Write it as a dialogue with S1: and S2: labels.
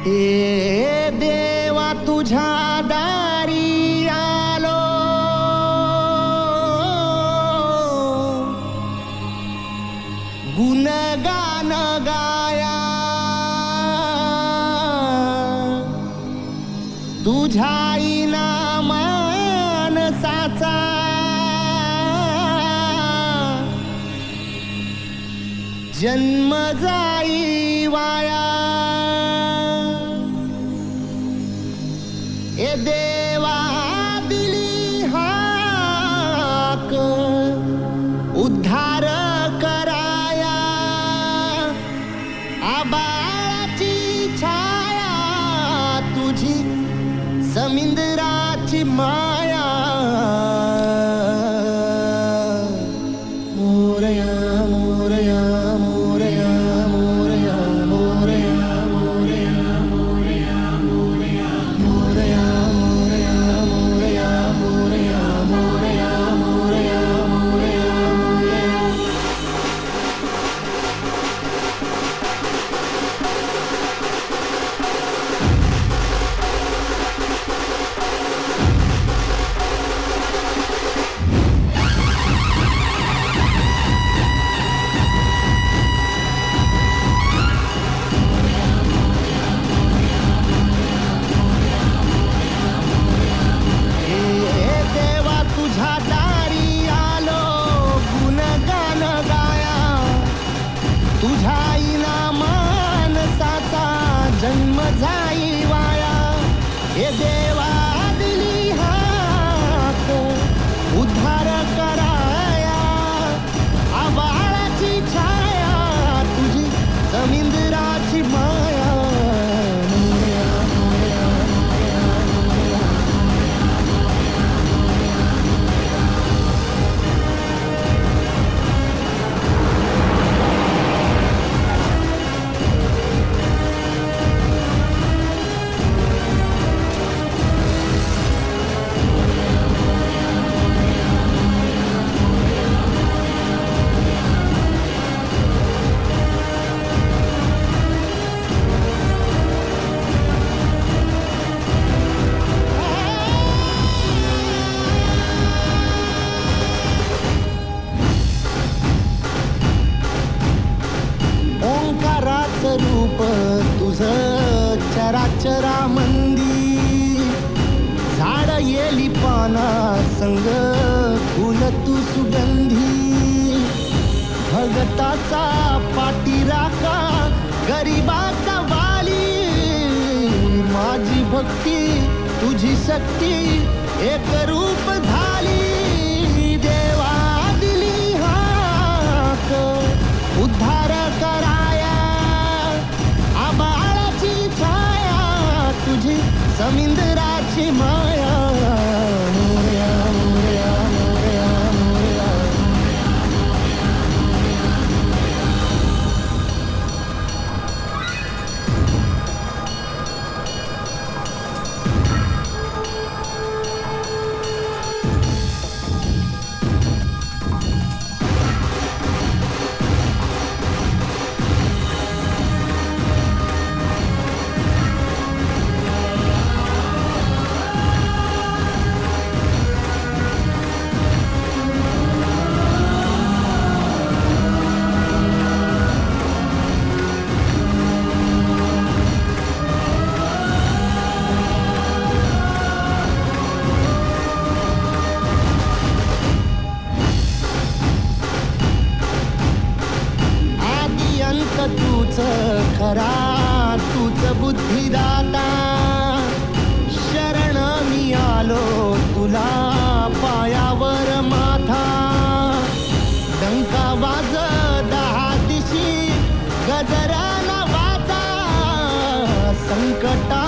S1: हे देवा तुझ्या दारी आलो, गुणगान गाया तुझ्या मानसाचा जन्म जाई वाया। ए देवा दिली हाक उद्धार कराया, आबाळाची छाया तुझी समिंदराची माया। मोरया मोरया मोरया मोरया मोरया मोरया मोरया मोरया मोरया मोरया मोरया मोरया मोरया मोरया मोरया। जन्म जाई वाया। हे देवा दिली हाक उद्धार कराया, आबाळाची छाया तुझी समिंदराची माया। रूप तुझं चराचरामंदी, झाड येली पाना संग फुल तू सुगंधी। भगताचा पाठीराखा गरिबाचा वाली, माझी भक्ती तुझी शक्ती एक रूप झाली। देवा दिली हाक उद्धार कराया, आबाळाची छाया तुझी समिंदराची माया। मोरया मोरया मोरया मोरया। तूच खरा तूच बुद्धिदाता, शरण मी आलो तुला पायावर माथा। डंका वाज दहा दिशी गजरा वाचा, संकटा